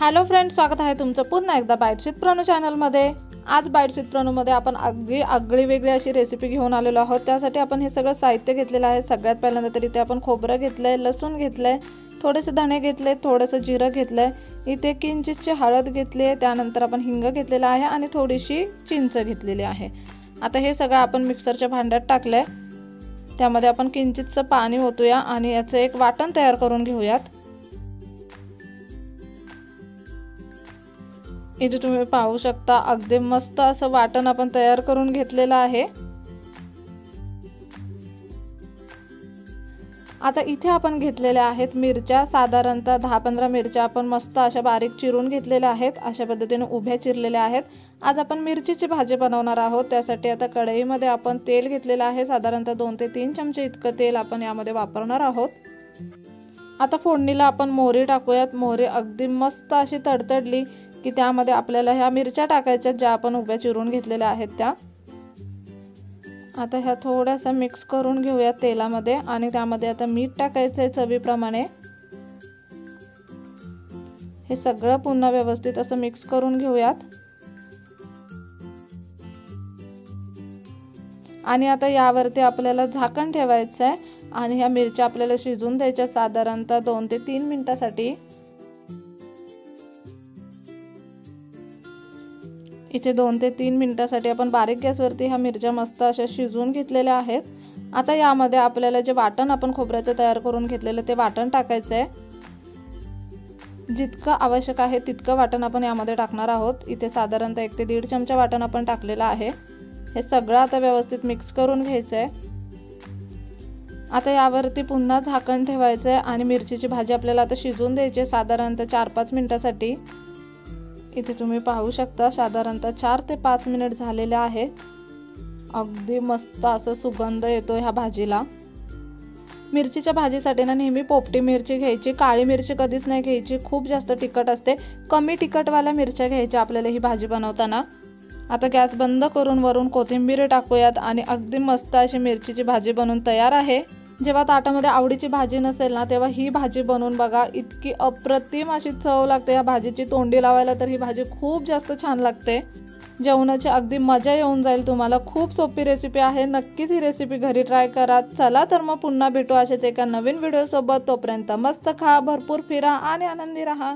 Hello friends, स्वागत आहे तुमचं पुन्हा एकदा बाईट्स प्रणू चॅनलमध्ये। आज बाईट्स प्रणूमध्ये आपण अगदी आगळी वेगळी अशी रेसिपी घेऊन आलेलो आहोत। त्यासाठी आपण हे सगळं साहित्य घेतलेलं आहे। सगळ्यात पहिल्यांदा तरी इथे आपण खोबरं घेतलंय, लसूण घेतलंय, थोडेसे धणे घेतले, थोडंसं जिरं घेतलंय, इथे किंचितची हळद घेतली आहे, त्यानंतर आपण हिंग घेतलेला आहे आणि थोडीशी चिंच घेतलेली आहे। आता हे सगळं आपण मिक्सरच्या भांड्यात टाकलंय। त्यामध्ये आपण किंचितचं पाणी ओतूया आणि याचं एक वाटण तयार करून घेऊयात। इथे तुम्ही पाहू शकता अगदी मस्त असं वाटण आपण तयार करून घेतलेलं आहे। आता इथे आपण घेतलेल्या आहेत मिरच्या, साधारणतः 10-15 मिरच्या आपण मस्त अशा बारीक चिरून घेतलेल्या आहेत। अशा पद्धतीने उभ्या चिरलेल्या आहेत। आज आपण मिरचीची भाजी बनवणार आहोत। त्यासाठी आता कढईमध्ये आपण तेल घेतलेलं आहे। साधारणतः 2 ते 3 चमचे इतकं तेल आपण यामध्ये वापरणार आहोत। आता फोडणीला आपण मोहरी टाकूयात। मोहरी अगदी मस्त अशी तडतडली की त्यामध्ये आपल्याला ह्या मिरच्या टाकायच्या ज्या आपण उभ्या चिरून घेतलेल्या आहेत त्या। आता ह्या थोड्याशा मिक्स करून घेऊया तेलामध्ये आणि त्यामध्ये आता मीठ टाकायचं आहे चवीप्रमाणे। हे सगळं पुन्हा व्यवस्थित असं मिक्स करून घेऊयात। आणि आता यावरती आपल्याला झाकण ठेवायचं आहे आणि ह्या मिरच्या आपल्याला शिजून द्यायच्या साधारणतः 2 ते 3 मिनिटांसाठी। इथे 2 ते 3 मिनिटांसाठी आपण बारीक गॅसवरती ह्या मिरच्या मस्त अशा शिजवून घेतलेल्या आहेत। आता यामध्ये आपल्याला जे वाटण आपण खोबऱ्याचं तयार करून घेतलेलं ते वाटण टाकायचं आहे। जितकं आवश्यक आहे तितकं वाटण आपण यामध्ये टाकणार आहोत। इथे साधारणतः 1 ते 1.5 चमचा वाटण आपण टाकलेलं आहे। हे सगळं आता व्यवस्थित मिक्स करून घ्यायचं आहे। आता यावरती पुन्हा झाकण ठेवायचं आहे आणि मिरचीची भाजी आपल्याला आता शिजवून द्यायची आहे साधारणतः 4-5 मिनिटांसाठी। इथे तुम्ही पाहू शकता साधारणतः 4 ते 5 मिनिट झालेले आहेत। अगदी मस्त असं सुगंध येतो ह्या भाजीला। मिरचीच्या भाजीसाठी ना नेहमी पोपटी मिरची घ्यायची, काळी मिरची कधीच नाही घ्यायची, खूप जास्त तिखट असते। कमी तिखटवाल्या मिरच्या घ्यायच्या आपल्याला ही भाजी बनवताना। आता गॅस बंद करून वरून कोथिंबीर टाकूयात आणि अगदी मस्त अशी मिरचीची भाजी बनवून तयार आहे। जेव्हा ताटामध्ये आवडीची भाजी नसेल ना तेव्हा ही भाजी बनवून बघा, इतकी अप्रतिम अशी चव लागते या भाजीची। तोंडी लावायला तर ही भाजी खूप जास्त छान लागते। जेवणाची अगदी मजा येऊन जाईल तुम्हाला। खूप सोपी रेसिपी आहे, नक्कीच ही रेसिपी घरी ट्राय करा। चला तर मग पुन्हा भेटू अशाच एका नवीन व्हिडिओ सोबत। तोपर्यंत मस्त खा, भरपूर फिरा आणि आनंदी राहा।